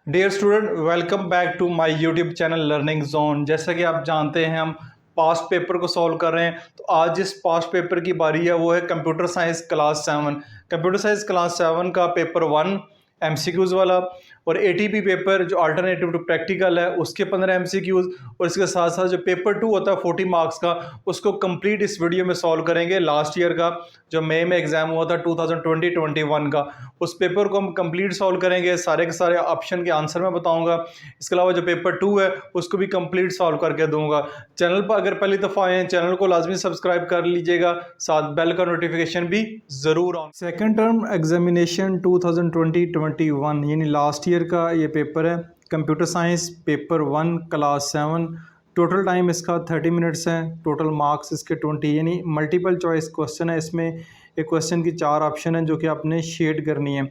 Dear student, welcome back to my YouTube channel learning zone. जैसा कि आप जानते हैं, हम पास्ट पेपर को सॉल्व कर रहे हैं। तो आज जिस पास्ट पेपर की बारी है वो है computer science class 7। Computer science class 7 का पेपर 1 एमसीक्यूज वाला, और एटीपी पेपर जो अल्टरनेटिव टू प्रैक्टिकल है उसके 15 एमसीक्यूज, और इसके साथ साथ जो पेपर 2 होता है 40 मार्क्स का, उसको कंप्लीट इस वीडियो में सॉल्व करेंगे। लास्ट ईयर का जो मई में एग्जाम हुआ था 2020-21 का, उस पेपर को हम कंप्लीट सॉल्व करेंगे। सारे के सारे ऑप्शन के आंसर मैं बताऊंगा। इसके अलावा जो पेपर 2 है उसको भी कंप्लीट सॉल्व करके दूंगा। चैनल पर अगर पहली दफ़ा आए हैं, चैनल को लाजमी सब्सक्राइब कर लीजिएगा, साथ बेल का नोटिफिकेशन भी ज़रूर ऑन। सेकेंड टर्म एग्जामिनेशन 2020-21 यानी लास्ट ईयर का ये पेपर है, computer science paper 1 class 7। Total time इसका 30 मिनट्स है, टोटल मार्क्स इसके 20 यानी मल्टीपल चॉइस क्वेश्चन है। इसमें एक क्वेश्चन की 4 ऑप्शन है जो कि आपने शेड करनी है।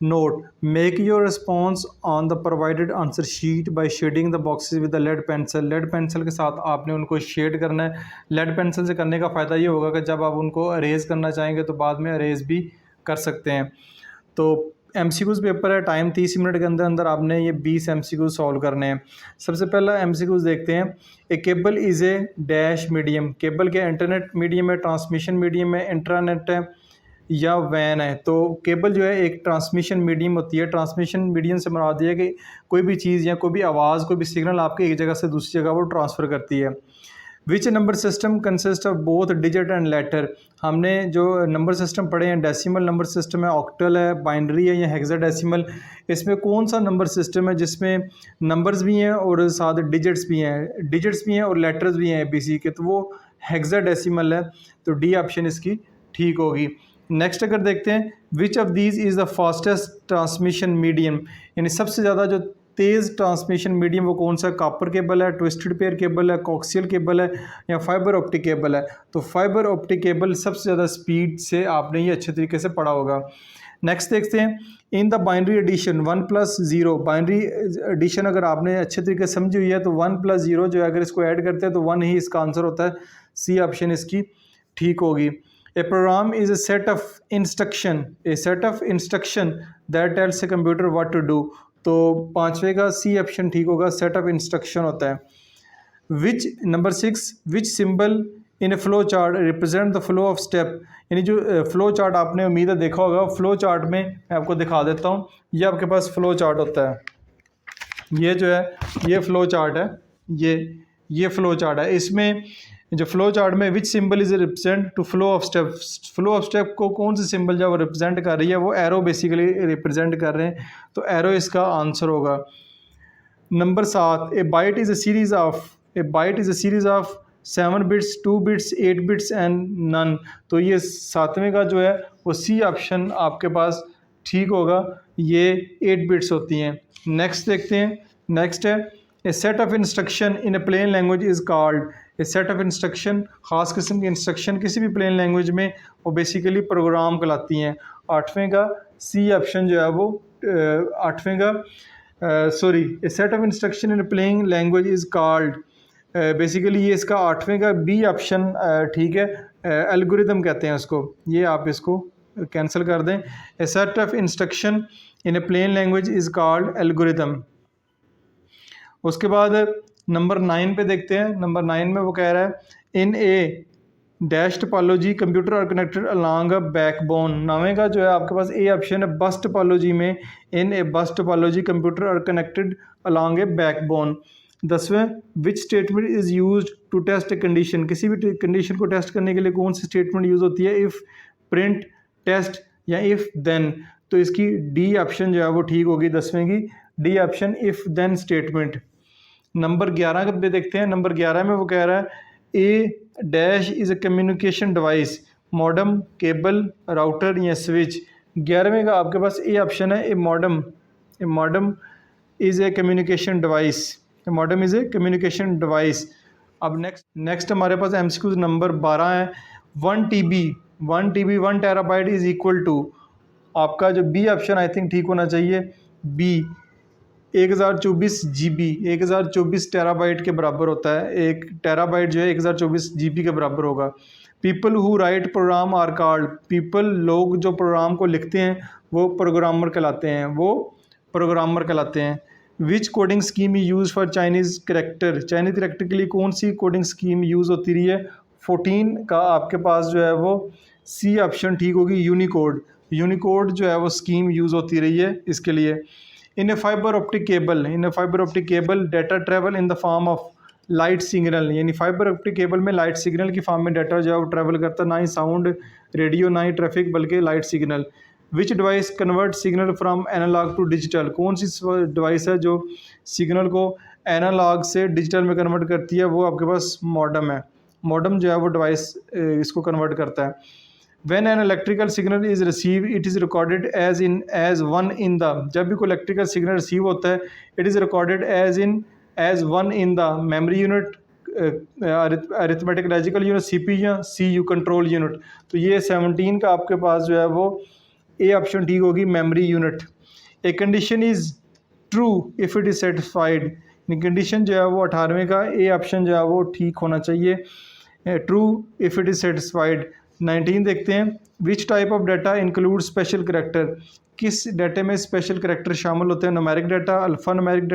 Note, make your response on the provided answer sheet by shading the boxes with the lead pencil. Lead pencil के साथ आपने उनको शेड करना है। लेड पेंसिल से करने का फ़ायदा ये होगा कि जब आप उनको अरेज करना चाहेंगे तो बाद में अरेज भी कर सकते हैं। तो एमसीक्यूज़ पेपर है, टाइम 30 मिनट के अंदर अंदर आपने ये 20 एमसीक्यूज़ सॉल्व करने हैं। सबसे पहला एमसीक्यूज़ देखते हैं। A cable is a dash medium. Cable के इंटरनेट मीडियम है, ट्रांसमिशन मीडियम है, इंट्रानेट है या वैन है। तो केबल जो है एक ट्रांसमिशन मीडियम होती है। ट्रांसमिशन मीडियम से मुराद ये है कि कोई भी चीज़ या कोई भी आवाज़, कोई भी सिग्नल आपके एक जगह से दूसरी जगह वो ट्रांसफ़र करती है। Which number system consist of both digit and later. हमने जो नंबर सिस्टम पढ़े हैं, डेसिमल नंबर सिस्टम है, ऑक्टल है, बाइनरी है या हेक्साडेसिमल। इसमें कौन सा नंबर सिस्टम है जिसमें नंबर्स भी हैं और साथ डिजिट्स भी हैं, डिजिट्स भी हैं और लेटर्स भी हैं एबीसी के? तो वो हेक्साडेसिमल है। तो डी ऑप्शन इसकी ठीक होगी। नेक्स्ट अगर देखते हैं, which of these is the fastest transmission medium, यानी सबसे ज़्यादा जो तेज़ ट्रांसमिशन मीडियम वो कौन सा? कॉपर केबल है, ट्विस्टेड पेयर केबल है, कोक्सियल केबल है या फाइबर ऑप्टिक केबल है? तो फाइबर ऑप्टिक केबल सबसे ज़्यादा स्पीड से आपने ये अच्छे तरीके से पढ़ा होगा। नेक्स्ट देखते हैं, in the binary addition 1+0। Binary addition अगर आपने अच्छे तरीके से समझी हुई है तो 1+0 जो है अगर इसको ऐड करते हैं तो 1 ही इसका आंसर होता है। सी ऑप्शन इसकी ठीक होगी। A program is a set of instruction, a set of instruction that tells a computer what to do. तो पांचवे का सी ऑप्शन ठीक होगा, सेट ऑफ इंस्ट्रक्शन होता है। Which number 6, which symbol in A flow chart represent the flow of step. यानी जो flow chart आपने उम्मीद है देखा होगा, फ्लो चार्ट में मैं आपको दिखा देता हूँ। ये आपके पास फ्लो चार्ट होता है, ये जो है ये फ्लो चार्ट है, ये फ्लो चार्ट है। इसमें जो फ्लो चार्ट में which symbol is represent to flow of step, flow of step को कौन सी सिंबल जो रिप्रेजेंट कर रही है, वो एरो बेसिकली रिप्रेजेंट कर रहे हैं। तो एरो इसका आंसर होगा। Number 7, a byte is a series of 7 bits, 2 bits, 8 bits and none. तो ये 7वें का जो है वो सी ऑप्शन आपके पास ठीक होगा, ये 8 बिट्स होती हैं। नेक्स्ट देखते हैं। नेक्स्ट है, a set of instruction in a plain language is called. A set of instruction, ख़ास किस्म की इंस्ट्रक्शन किसी भी प्लेन लैंग्वेज में वो बेसिकली प्रोग्राम कहलाती हैं। 8वें का सी ऑप्शन जो है वो 8वें का a set of instruction in playing language is called, basically ये इसका 8वें का बी ऑप्शन ठीक है, एल्गोरिदम कहते हैं उसको। ये आप इसको कैंसिल कर दें। A set of instruction in a plain language is called algorithm. उसके बाद नंबर 9 पे देखते हैं। नंबर 9 में वो कह रहा है, in a dash topology computer are connected along a backbone. 9वें का जो है आपके पास ए ऑप्शन है, बस टोपोलॉजी में in a bus topology computer are connected along a backbone. 10वें, which statement is used to test a condition. किसी भी कंडीशन को टेस्ट करने के लिए कौन सी स्टेटमेंट यूज़ होती है? इफ़, प्रिंट, टेस्ट या इफ़ देन। तो इसकी डी ऑप्शन जो है वो ठीक होगी, 10वें की D option, if then statement. Number 11 पे देखते हैं। नंबर 11 में वो कह रहा है, a dash is a communication device, modem, cable, router या स्विच। 11वें का आपके पास ए ऑप्शन है, a modem is a communication device, a modem is a communication device. अब नेक्स्ट हमारे पास एमसीक्यूज नंबर 12 है। 1 TB 1 terabyte is equal to, आपका जो बी ऑप्शन आई थिंक ठीक होना चाहिए, बी 1024 GB, 1024 टेराबाइट के बराबर होता है। एक टेराबाइट जो है 1024 GB के बराबर होगा। People who write program are called, people लोग जो प्रोग्राम को लिखते हैं वो प्रोग्रामर कहलाते हैं, which coding scheme use for Chinese character, Chinese character के लिए कौन सी कोडिंग स्कीम यूज़ होती रही है? 14 का आपके पास जो है वो सी ऑप्शन ठीक होगी, यूनिकोड। यूनिकोड जो है वो स्कीम यूज़ होती रही है इसके लिए। In a fibre optic cable data travel in the form of light signal, यानी फाइबर ऑप्टिक केबल में लाइट सिग्नल की फॉर्म में डाटा जो है वो ट्रैवल करता है, ना ही साउंड रेडियो ना ही ट्रैफिक बल्कि light signal. Which device convert signal from analog to digital, कौन सी डिवाइस है जो सिग्नल को एनालॉग से डिजिटल में कन्वर्ट करती है? वो आपके पास मॉडम है। मॉडम जो है वो डिवाइस इसको कन्वर्ट करता है। When an electrical signal is received, it is recorded as one in the, जब भी कोई इलेक्ट्रिकल सिग्नल रिसीव होता है, it is recorded as one in the memory unit, arithmetic logical unit, CPU या CU control unit. तो ये 17 का आपके पास जो है वो ए ऑप्शन ठीक होगी, memory unit. A condition is true if it is satisfied, condition जो है वो 18वें का ए ऑप्शन जो है वो ठीक होना चाहिए, true if it is satisfied. 19 देखते हैं, which type of data include special character, किस डाटे में स्पेशल करेक्टर शामिल होते हैं? Numeric data, alphabetic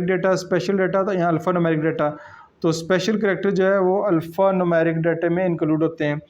data, special data था, यहाँ अल्फ़ा न्यूमेरिक डाटा। तो स्पेशल करेक्टर जो है वो अल्फ़ा न्यूमेरिक डाटे में इंक्लूड होते हैं।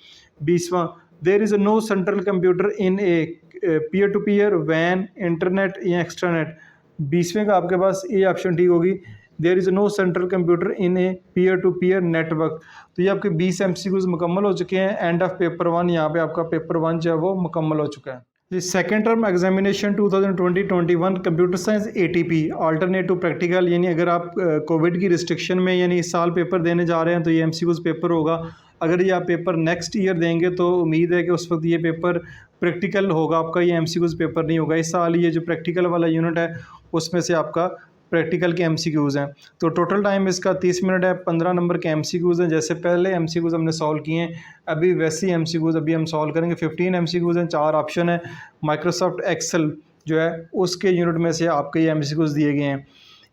20वां, there is no central computer in a peer to peer, वैन, इंटरनेट या एक्सट्रानेट। 20वें का आपके पास ए ऑप्शन ठीक होगी, there is no central computer in a peer to peer network. तो ये आपके 20 MCQs मुकम्मल हो चुके हैं। एंड ऑफ पेपर 1, यहाँ पे आपका पेपर 1 जो है वो मुकम्मल हो चुका है। Second term examination 2020-21 computer science ATP alternative practical, यानी अगर आप कोविड की रिस्ट्रिक्शन में यानी इस साल पेपर देने जा रहे हैं तो ये MCQs पेपर होगा। अगर ये आप पेपर नेक्स्ट ईयर देंगे तो उम्मीद है कि उस वक्त ये पेपर प्रैक्टिकल होगा आपका, ये MCQs पेपर नहीं होगा। इस साल ये जो प्रैक्टिकल वाला यूनिट है उसमें से आपका प्रैक्टिकल के MCQs हैं। तो टोटल टाइम इसका 30 मिनट है। 15 नंबर के MCQs हैं, जैसे पहले MCQs हमने सॉल्व किए हैं अभी वैसे ही MCQs अभी हम सॉल्व करेंगे। 15 MCQs हैं, 4 ऑप्शन है। माइक्रोसॉफ्ट एक्सेल जो है उसके यूनिट में से आपके ये MCQs दिए गए हैं।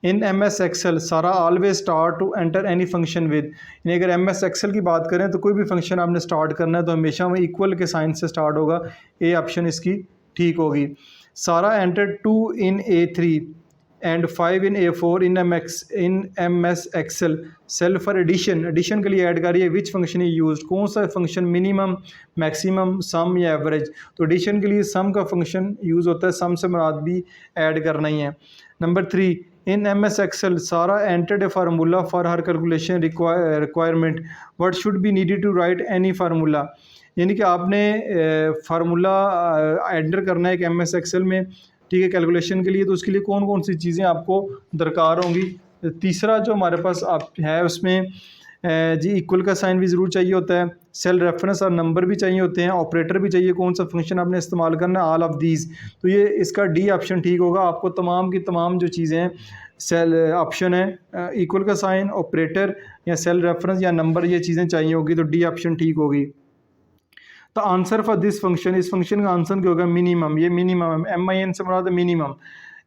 In MS Excel Sara always start to enter any function with, यानी अगर MS एक्सेल की बात करें तो कोई भी फंक्शन आपने स्टार्ट करना है तो हमेशा वो इक्वल के साइन से स्टार्ट होगा। ए ऑप्शन इसकी ठीक होगी। Sara enter 2 in A3 and 5 in A4 in MS Excel cell for addition के लिए ऐड कर रही है। विच फंक्शन इज यूज, कौन सा फंक्शन, मिनिमम, मैक्सिमम, सम या एवरेज? तो एडिशन के लिए सम का फंक्शन यूज़ होता है, सम से मुराद भी ऐड करना ही है। Number 3, in MS Excel Sara entered a formula for her calculation requirement, what should be needed to write any formula, यानी कि आपने फार्मूला एंटर करना है एक MS एक्सेल में, ठीक है, कैलकुलेशन के लिए। तो उसके लिए कौन कौन सी चीज़ें आपको दरकार होंगी? तीसरा जो हमारे पास आप है उसमें जी इक्वल का साइन भी ज़रूर चाहिए होता है, सेल रेफरेंस और नंबर भी चाहिए होते हैं, ऑपरेटर भी चाहिए, कौन सा फंक्शन आपने इस्तेमाल करना है, ऑल ऑफ दीज। तो ये इसका डी ऑप्शन ठीक होगा। आपको तमाम की तमाम जो चीज़ें हैं, सेल ऑप्शन है, इक्वल का साइन, ऑपरेटर या सेल रेफरेंस या नंबर, ये चीज़ें चाहिए होगी, तो डी ऑप्शन ठीक होगी। तो आंसर फॉर दिस फंक्शन, इस फंक्शन का आंसर क्या होगा? मिनिमम। ये मिनिमम है, MIN से मुराद है मिनिमम।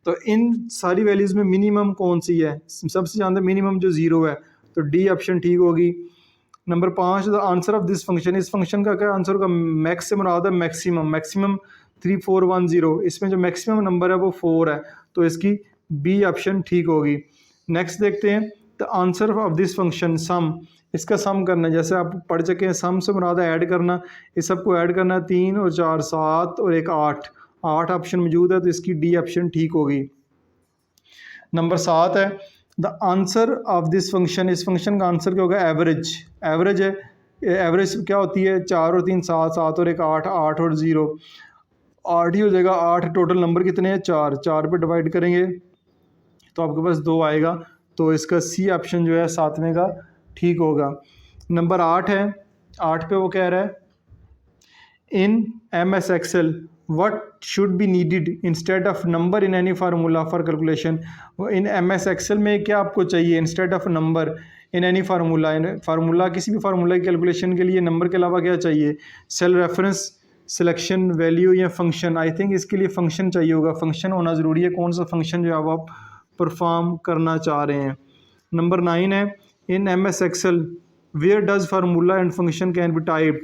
तो इन सारी वैल्यूज़ में मिनिमम कौन सी है? सबसे ज़्यादा मिनिमम जो 0 है, तो डी ऑप्शन ठीक होगी। Number 5, the answer of this function, इस फंक्शन का क्या आंसर होगा? मैक्स से मुराद है मैक्सिमम 3410, इसमें जो मैक्सिमम नंबर है वो 4 है, तो इसकी बी ऑप्शन ठीक होगी। नेक्स्ट देखते हैं, the answer of this function sum, इसका सम करना है, जैसे आप पढ़ चुके हैं, सम से मुराद है ऐड करना, इस सबको ऐड करना है, 3 और 4 7 और एक 8 ऑप्शन मौजूद है, तो इसकी डी ऑप्शन ठीक होगी। नंबर 7 है, the answer of this function, इस फंक्शन का आंसर क्या होगा? एवरेज। एवरेज है, एवरेज क्या होती है? 4 और 3 7, 7 और एक 8, 8 और 0 8 ही हो जाएगा। 8 टोटल नंबर कितने हैं? 4, 4 पे डिवाइड करेंगे तो आपके पास 2 आएगा, तो इसका सी ऑप्शन जो है 7वें का ठीक होगा। नंबर 8 है, 8 पे वो कह रहा है, in MS Excel what should be needed instead of number in any formula for calculation. In MS Excel में क्या आपको चाहिए? Instead of number in any formula, formula किसी भी फार्मूला की कैलकुलेशन के लिए नंबर के अलावा क्या चाहिए? सेल रेफरेंस, सिलेक्शन, वैल्यू या फंक्शन। आई थिंक इसके लिए फंक्शन चाहिए होगा, फंक्शन होना ज़रूरी है, कौन सा फंक्शन जो है आप परफॉर्म करना चाह रहे हैं। नंबर 9 है, in MS Excel where does formula and function can be typed,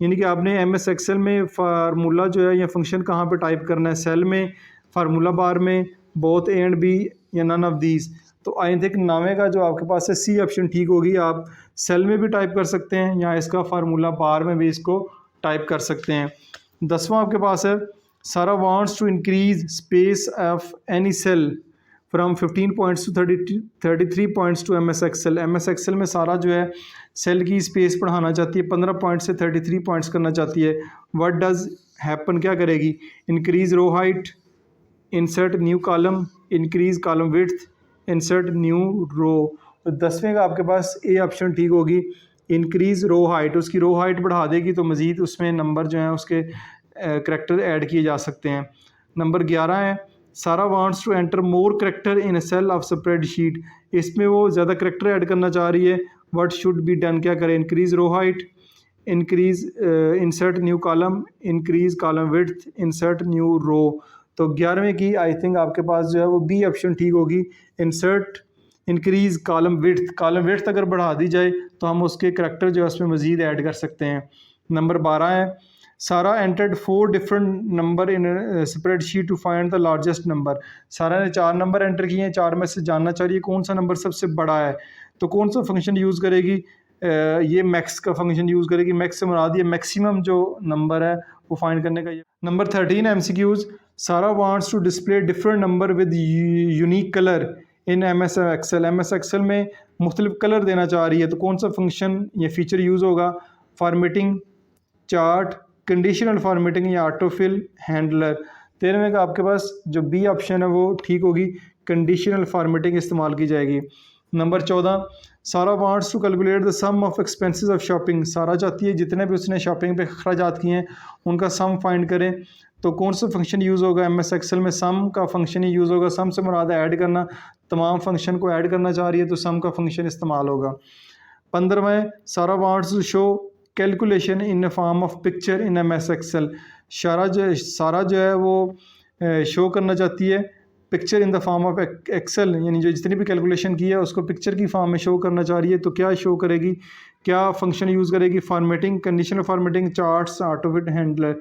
यानी कि आपने MS एक्सेल में फार्मूला जो है या फंक्शन कहाँ पे टाइप करना है? सेल में, फार्मूला बार में, बोथ ए एंड बी या नन ऑफ दीज। तो आई थिंक 9वें का जो आपके पास है सी ऑप्शन ठीक होगी। आप सेल में भी टाइप कर सकते हैं या इसका फार्मूला बार में भी इसको टाइप कर सकते हैं। 10वां आपके पास है Sara wants to increase space of any cell from 15 points to 33 points to M S Excel. M S Excel में सारा जो है सेल की स्पेस बढ़ाना चाहती है, 15 पॉइंट से 33 पॉइंट्स करना चाहती है। व्हाट डज हैपन, क्या करेगी? Increase row height, insert new column, increase column width, insert new row. तो 10वें का आपके पास ए ऑप्शन ठीक होगी। इंक्रीज रो हाइट, उसकी रो हाइट बढ़ा देगी तो मज़ीद उसमें नंबर जो हैं उसके करैक्टर ऐड किए जा सकते हैं। नंबर 11 है Sara wants to enter more character in a cell of spreadsheet. इसमें वो ज़्यादा करैक्टर ऐड करना चाह रही है। व्हाट शुड बी डन, क्या करें? Increase row height, increase insert new column, increase column width, insert new row. तो 11वें की आई थिंक आपके पास जो है वो बी ऑप्शन ठीक होगी। Insert increase column width, column width अगर बढ़ा दी जाए तो हम उसके करैक्टर जो है उसमें मज़ीद ऐड कर सकते हैं। नंबर 12 है Sara entered 4 different number in spreadsheet to find the largest number. Sara ने 4 नंबर एंटर किए हैं, 4 में से जानना चाह रही है कौन सा नंबर सबसे बड़ा है। तो कौन सा फंक्शन यूज़ करेगी? ये मैक्स का फंक्शन यूज़ करेगी। मैक्स से मुराद ये मैक्सिमम जो नंबर है वो फाइंड करने का। ये नंबर 13 है MCQs। Sara wants to display different number with unique colour in MS Excel. MS Excel में मुख्तलिफ कलर देना चाह रही है तो कौन सा फंक्शन ये फीचर यूज़ होगा? फॉर्मेटिंग, चार्ट, कंडीशनल फॉर्मेटिंग या ऑटोफिल हैंडलर। 13वें का आपके पास जो बी ऑप्शन है वो ठीक होगी, कंडीशनल फॉर्मेटिंग इस्तेमाल की जाएगी। Number 14 Sara wants to calculate the sum of expenses of shopping. Sara चाहती है जितने भी उसने शॉपिंग पे खर्चात किए हैं उनका सम फाइंड करें। तो कौन सा फंक्शन यूज़ होगा? MS एक्सेल में सम का फंक्शन ही यूज़ होगा। सम से मुराद ऐड करना, तमाम फंक्शन को ऐड करना चाह रही है तो सम का फंक्शन इस्तेमाल होगा। 15वें Sara wants to show calculation in form of picture in MS Excel. Sara जो है वो शो करना चाहती है picture in the form of Excel, यानी जो जितनी भी कैलकुलेशन की है उसको पिक्चर की फॉर्म में शो करना चाह रही है। तो क्या शो करेगी, क्या फंक्शन यूज़ करेगी? Formatting, conditional formatting, charts, Autofit handler.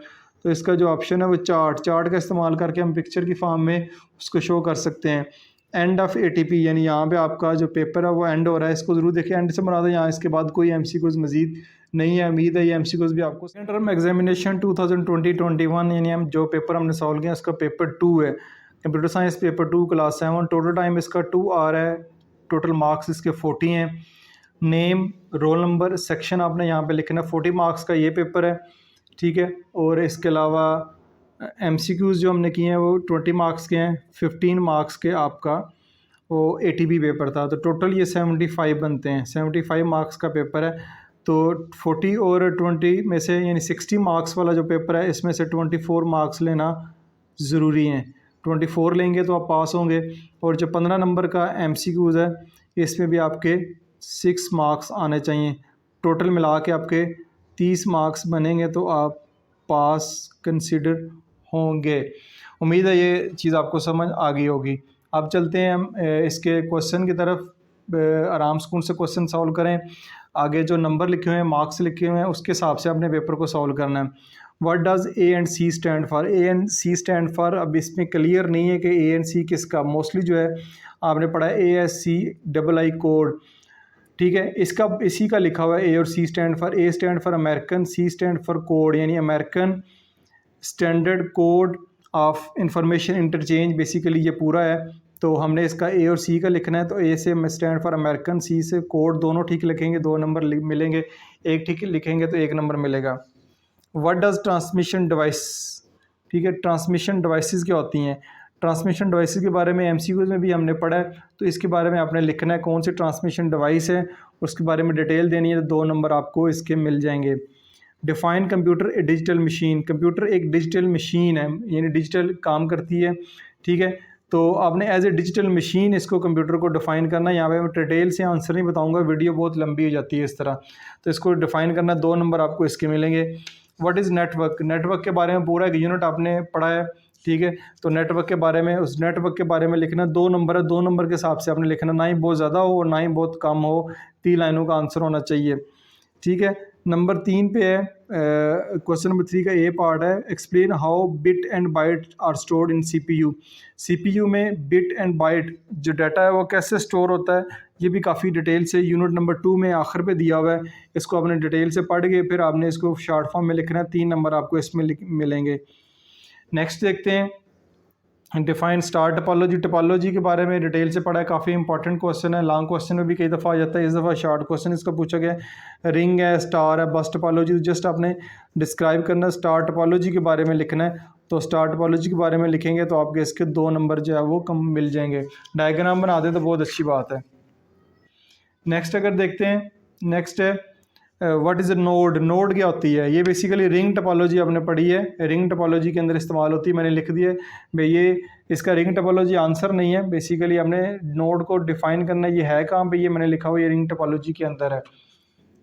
तो इसका जो ऑप्शन है वो चार्ट का इस्तेमाल करके हम पिक्चर की फॉर्म में उसको शो कर सकते हैं। एंड ऑफ ATP, यानी यहाँ पे आपका जो पेपर है वो एंड हो रहा है, इसको ज़रूर देखिए। एंड से मुराद है यहाँ इसके बाद कोई MCQs मज़ीद नहीं है। उम्मीद है ये MCQs भी आपको। सेकेंड टर्म एग्जामिनेशन 2020-21 यानी हम जो पेपर हमने सॉल्व किया उसका पेपर 2 है, computer science paper 2 class 7। Total time इसका 2 आवर है। टोटल मार्क्स इसके 40 हैं। नेम, रोल नंबर, सेक्शन आपने यहाँ पे लिखना। 40 मार्क्स का ये पेपर है, ठीक है। और इसके अलावा MCQs जो हमने किए हैं वो 20 मार्क्स के हैं। 15 मार्क्स के आपका वो ATP पेपर था। तो टोटल ये 75 बनते हैं। 75 मार्क्स का पेपर है। तो 40 और 20 में से यानी 60 मार्क्स वाला जो पेपर है इसमें से 24 मार्क्स लेना ज़रूरी है। 24 लेंगे तो आप पास होंगे। और जो 15 नंबर का MCQs है इसमें भी आपके 6 मार्क्स आने चाहिए। टोटल मिला के आपके 30 मार्क्स बनेंगे तो आप पास कंसिडर होंगे। उम्मीद है ये चीज़ आपको समझ आ गई होगी। अब चलते हैं हम इसके क्वेश्चन की तरफ। आराम सुकून से क्वेश्चन सॉल्व करें। आगे जो नंबर लिखे हुए हैं, मार्क्स लिखे हुए हैं, उसके हिसाब से अपने पेपर को सॉल्व करना है। What does A and C stand for? A and C stand for अब इसमें क्लियर नहीं है कि A एंड C किसका। मोस्टली जो है आपने पढ़ा है ASCII कोड, ठीक है। इसका इसी का लिखा हुआ है A और C stand for. A stand for American, C stand for code, यानी American standard code of information interchange. Basically ये पूरा है। तो हमने इसका A और C का लिखना है। तो A से स्टैंड फॉर अमेरिकन, C से कोड, दोनों ठीक लिखेंगे 2 नंबर मिलेंगे। एक ठीक लिखेंगे तो 1 नंबर मिलेगा। व्हाट डज़ ट्रांसमिशन डिवाइस, ठीक है। ट्रांसमिशन डिवाइसेस क्या होती हैं? ट्रांसमिशन डिवाइसेस के बारे में MCQs में भी हमने पढ़ा है। तो इसके बारे में आपने लिखना है कौन सी ट्रांसमिशन डिवाइस है, उसके बारे में डिटेल देनी है। तो 2 नंबर आपको इसके मिल जाएंगे। डिफ़ाइन कंप्यूटर ए डिजिटल मशीन। कंप्यूटर एक डिजिटल मशीन है, यानी डिजिटल काम करती है, ठीक है। तो आपने एज ए डिजिटल मशीन इसको कंप्यूटर को डिफ़ाइन करना है। यहाँ पे मैं डिटेल से आंसर नहीं बताऊंगा, वीडियो बहुत लंबी हो जाती है इस तरह। तो इसको डिफ़ाइन करना, 2 नंबर आपको इसके मिलेंगे। What is network? नेटवर्क के बारे में पूरा एक यूनिट आपने पढ़ा है, ठीक है। तो नेटवर्क के बारे में, उस नेटवर्क के बारे में लिखना। 2 नंबर है, 2 नंबर के हिसाब से आपने लिखना, ना ही बहुत ज़्यादा हो और ना ही बहुत कम हो। 3 लाइनों का आंसर होना चाहिए, ठीक है। नंबर 3 पे है, क्वेश्चन नंबर 3 का ए पार्ट है, explain how bit and byte are stored in CPU. CPU में बिट एंड बाइट जो डाटा है वो कैसे स्टोर होता है, ये भी काफ़ी डिटेल से यूनिट नंबर 2 में आखिर पे दिया हुआ है। इसको आपने डिटेल से पढ़ के फिर आपने इसको शॉर्ट फॉर्म में लिखना है, 3 नंबर आपको इसमें मिलेंगे। नेक्स्ट देखते हैं, डिफाइन स्टार टोपोलॉजी। टोपोलॉजी के बारे में डिटेल से पढ़ा है, काफ़ी इंपॉर्टेंट क्वेश्चन है, लॉन्ग क्वेश्चन में भी कई दफ़ा आ जाता है, इस दफ़ा शॉर्ट क्वेश्चन इसका पूछा गया है। रिंग है, स्टार है, बस टोपोलॉजी, जस्ट आपने डिस्क्राइब करना है, स्टार टोपोलॉजी के बारे में लिखना है। तो स्टार टोपोलॉजी के बारे में लिखेंगे तो आपके इसके 2 नंबर जो है वो कम मिल जाएंगे। डायग्राम बना दें तो बहुत अच्छी बात है। नेक्स्ट अगर देखते हैं, नेक्स्ट है what is a node. Node क्या होती है, ये बेसिकली रिंग टोपोलॉजी आपने पढ़ी है, रिंग टोपोलॉजी के अंदर इस्तेमाल होती है, मैंने लिख दिया है भाई ये इसका रिंग टोपोलॉजी आंसर नहीं है, बेसिकली हमने नोड को डिफाइन करना है, ये है कहाँ पे, ये मैंने लिखा हुआ ये रिंग टोपोलॉजी के अंदर है।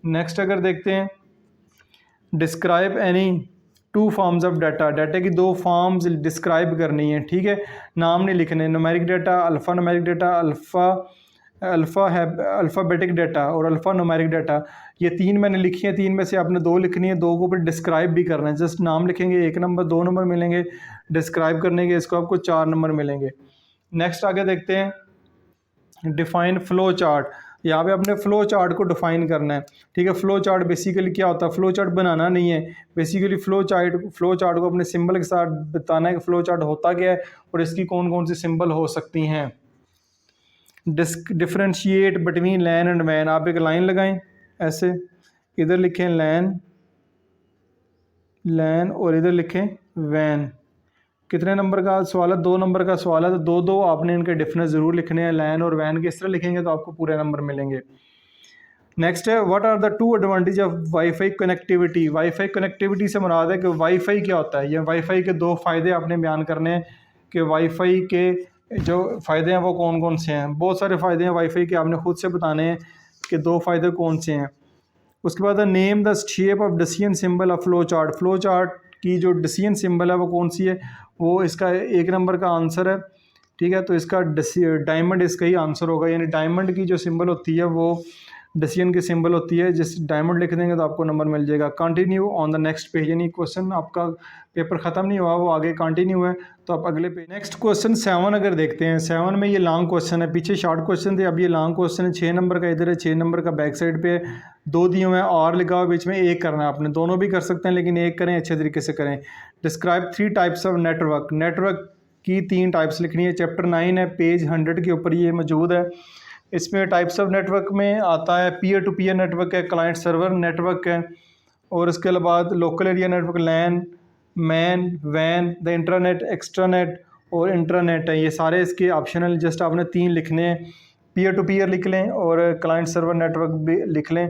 नेक्स्ट अगर देखते हैं, describe any 2 forms of data. Data की 2 फॉर्म्स डिस्क्राइब करनी है, ठीक है, नाम नहीं लिखने, numeric data, alpha numeric data, alpha है अल्फ़ाबेटिक डाटा और अल्फ़ा न्यूमेरिक डाटा, ये 3 मैंने लिखी हैं, 3 में से आपने 2 लिखनी है, 2 को फिर डिस्क्राइब भी करना है, जस्ट नाम लिखेंगे 1 नंबर, 2 नंबर मिलेंगे, डिस्क्राइब करने के इसको आपको 4 नंबर मिलेंगे। नेक्स्ट आगे देखते हैं, डिफाइन फ़्लो चार्ट। यहाँ पे अपने फ़्लो चार्ट को डिफाइन करना है, ठीक है। फ़्लो चार्ट बेसिकली क्या होता है, फ़्लो चार्ट बनाना नहीं है, बेसिकली फ़्लो चार्ट को अपने सिंबल के साथ बताना है कि फ़्लो चार्ट होता क्या है और इसकी कौन कौन सी सिंबल हो सकती हैं। डिफ्रेंशिएट बिटवीन लैन एंड वैन, आप एक लाइन लगाएं ऐसे, इधर लिखें लैन और इधर लिखें वैन। कितने नंबर का सवाल है, 2 नंबर का सवाल है, तो 2 आपने इनके डिफरेंस ज़रूर लिखने हैं, लैन और वैन के इस तरह लिखेंगे तो आपको पूरे नंबर मिलेंगे। नेक्स्ट है, what are the 2 advantage of wifi connectivity. Wifi connectivity से मुराद है कि वाईफाई क्या होता है, ये वाईफाई के 2 फ़ायदे आपने बयान करने हैं कि वाईफाई के जो फ़ायदे हैं वो कौन कौन से हैं। बहुत सारे फ़ायदे हैं वाईफाई के, आपने खुद से बताने हैं कि 2 फ़ायदे कौन से हैं। उसके बाद name the shape of decision symbol of flow chart. Flow chart की जो डिसीजन सिंबल है वो कौन सी है, वो इसका 1 नंबर का आंसर है, ठीक है। तो इसका डायमंड इसका ही आंसर होगा, यानी डायमंड की जो सिंबल होती है वो डिसीजन की सिंबल होती है, जिस डायमंड लिख देंगे तो आपको नंबर मिल जाएगा। Continue on the next page, यानी क्वेश्चन आपका पेपर ख़त्म नहीं हुआ, वो आगे कंटिन्यू है, तो आप अगले पेज। नेक्स्ट क्वेश्चन 7 अगर देखते हैं, 7 में ये लॉन्ग क्वेश्चन है, पीछे शॉर्ट क्वेश्चन थे, अब ये लॉन्ग क्वेश्चन है। 6 नंबर का इधर है, 6 नंबर का बैक साइड पे 2 दिए हुए हैं, और लिखा हुआ बीच में 1 करना है आपने, दोनों भी कर सकते हैं लेकिन 1 करें, अच्छे तरीके से करें। Describe 3 types of network. Network की 3 टाइप्स लिखनी है, चैप्टर 9 है, पेज 100 के ऊपर ये मौजूद है। इसमें टाइप्स ऑफ नेटवर्क में आता है पीयर टू पीयर नेटवर्क है, क्लाइंट सर्वर नेटवर्क है, और उसके बाद local area network, LAN, MAN, वैन, द इंटरनेट, एक्सट्रानेट और इंटरनेट है। ये सारे इसके ऑप्शनल, जस्ट आपने 3 लिखने हैं, पीयर टू पीयर लिख लें और क्लाइंट सर्वर नेटवर्क भी लिख लें,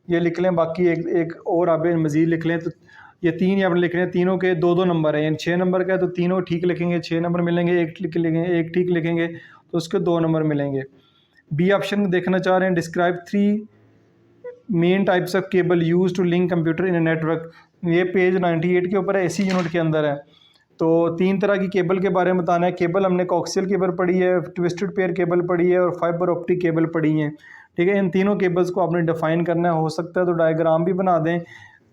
ये लिख लें, बाकी एक और आप मज़ीद लिख लें। तो ये 3 ही आपने लिखने हैं, तीनों के 2-2 नंबर हैं, यानी 6 नंबर का है तो तीनों ठीक लिखेंगे, 6 नंबर मिलेंगे, 1 ठीक लिखेंगे तो उसके 2 नंबर मिलेंगे। बी ऑप्शन देखना चाह रहे हैं, describe 3 main types of cable use to link computer in a network. ये पेज 98 के ऊपर है, इसी यूनिट के अंदर है। तो 3 तरह की केबल के बारे में बताना है। केबल हमने कोक्सियल केबल पढ़ी है, ट्विस्टेड पेयर केबल पढ़ी है और फाइबर ऑप्टिक केबल पढ़ी है, ठीक है। इन तीनों केबल्स को आपने डिफाइन करना है, हो सकता है तो डायग्राम भी बना दें,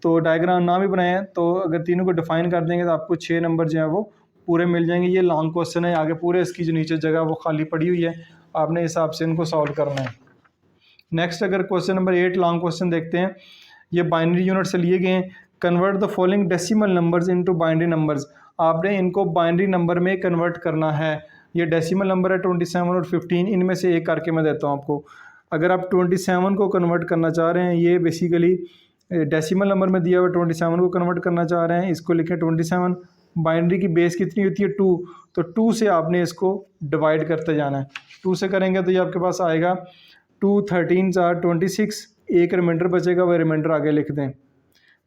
तो डायग्राम ना भी बनाएं तो अगर तीनों को डिफाइन कर देंगे तो आपको 6 नंबर जो है वो पूरे मिल जाएंगे। ये लॉन्ग क्वेश्चन है, आगे पूरे इसकी जो नीचे जगह वो खाली पड़ी हुई है, आपने हिसाब से इनको सॉल्व करना है। नेक्स्ट अगर क्वेश्चन नंबर 8 लॉन्ग क्वेश्चन देखते हैं, ये बाइनरी यूनिट से लिए गए हैं। Convert the following decimal numbers into binary numbers. आपने इनको बाइनरी नंबर में कन्वर्ट करना है। ये डेसिमल नंबर है 27 और 15, इनमें से एक करके मैं देता हूँ आपको। अगर आप 27 को कन्वर्ट करना चाह रहे हैं, ये बेसिकली डेसिमल नंबर में दिया हुआ 27 को कन्वर्ट करना चाह रहे हैं, इसको लिखें 27। बाइनरी की बेस कितनी होती है 2, तो 2 से आपने इसको डिवाइड करते जाना है। 2 से करेंगे तो ये आपके पास आएगा 2 13 26, एक रिमाइंडर बचेगा, वह रिमाइंडर आगे लिख दें।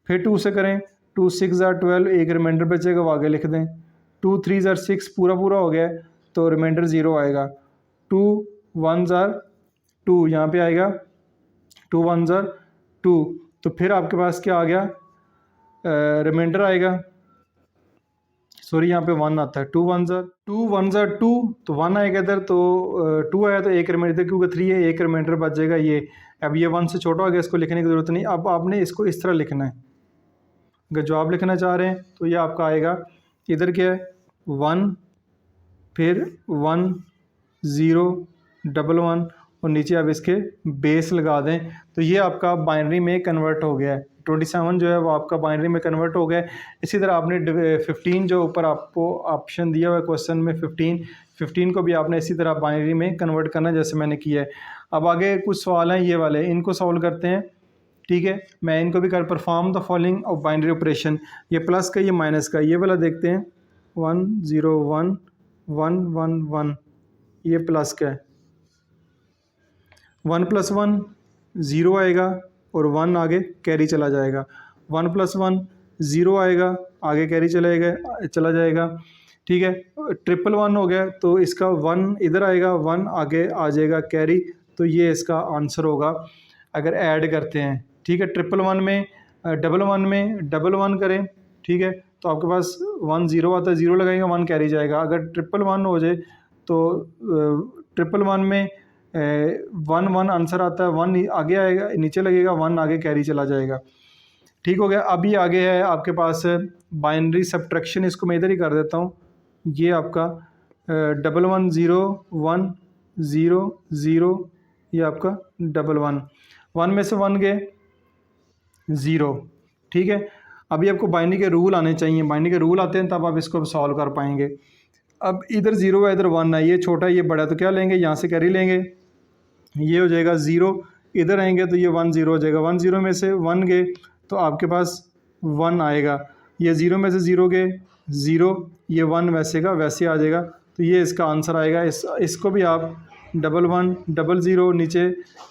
फिर 2 से करें, 2 6 12, एक रिमाइंडर बचेगा, वो आगे लिख दें। 2 3 6 पूरा हो गया तो रिमाइंडर 0 आएगा। 2 1 2 यहाँ पे आएगा, 2 1 2, तो फिर आपके पास क्या आ गया, रिमाइंडर आएगा सॉरी यहाँ पे 1 आता है, 2 ज़ा 2, तो 1 आएगा इधर, तो 2 आया तो एक रिमाइंडर, क्योंकि 3 है, एक रिमाइंडर बच जाएगा ये। अब ये 1 से छोटा हो गया, इसको लिखने की ज़रूरत नहीं। अब आपने इसको इस तरह लिखना है, अगर जो आप लिखना चाह रहे हैं तो ये आपका आएगा, इधर क्या है 1, फिर 1 0 1 1 और नीचे आप इसके बेस लगा दें, तो ये आपका बाइनरी में कन्वर्ट हो गया है। 27 जो है वो आपका बाइनरी में कन्वर्ट हो गया है। इसी तरह आपने 15 जो ऊपर आपको ऑप्शन दिया हुआ है क्वेश्चन में 15 को भी आपने इसी तरह बाइनरी में कन्वर्ट करना है, जैसे मैंने किया है। अब आगे कुछ सवाल हैं ये वाले, इनको सॉल्व करते हैं, ठीक है। मैं इनको भी कर perform the following of binary operation, ये प्लस का ये माइनस का, ये वाला देखते हैं 1 0 1 1 1 1, ये प्लस का है। 1 + 1 0 आएगा और 1 आगे कैरी चला जाएगा। 1 + 1 0 आएगा, आगे कैरी चला जाएगा, ठीक है। 1 हो गया तो इसका 1 इधर आएगा, 1 आगे आ जाएगा कैरी, तो ये इसका आंसर होगा अगर ऐड करते हैं, ठीक है। 1 में 1 करें, ठीक है, तो आपके पास 1 0 आता है, 0 लगाएंगे 1 कैरी जाएगा। अगर 1 हो जाए तो 1 में 1 1 आंसर आता है, 1 आगे आएगा, नीचे लगेगा, 1 आगे कैरी चला जाएगा, ठीक हो गया। अभी आगे है आपके पास बाइनरी सब्ट्रैक्शन, इसको मैं इधर ही कर देता हूँ। ये आपका 1 1 0 1 0 0, ये आपका 1 1 में से 1 गए 0, ठीक है। अभी आपको बाइनरी के रूल आने चाहिए, बाइनरी के रूल आते हैं तब आप इसको सॉल्व कर पाएंगे। अब इधर 0 है, इधर 1 है, ये छोटा ये बड़ा, तो क्या लेंगे, यहाँ से कैरी लेंगे, ये हो जाएगा 0, इधर आएंगे तो ये 1 0 हो जाएगा। 1 0 में से 1 गए तो आपके पास 1 आएगा, ये 0 में से 0 गए 0, ये 1 वैसे का वैसे आ जाएगा, तो ये इसका आंसर आएगा। इसको भी आप 1 1 0 नीचे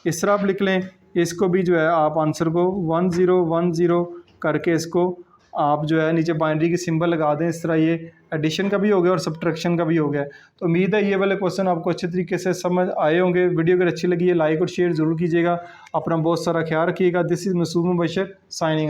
इस तरह आप लिख लें। इसको भी जो है आप आंसर को 1 0 1 0 करके इसको आप जो है नीचे बाइनरी की सिंबल लगा दें, इस तरह ये एडिशन का भी हो गया और सब्ट्रैक्शन का भी हो गया। तो उम्मीद है ये वाले क्वेश्चन आपको अच्छे तरीके से समझ आए होंगे। वीडियो अगर अच्छी लगी है लाइक और शेयर ज़रूर कीजिएगा। अपना बहुत सारा ख्याल रखिएगा। This is Masood Mubashar signing.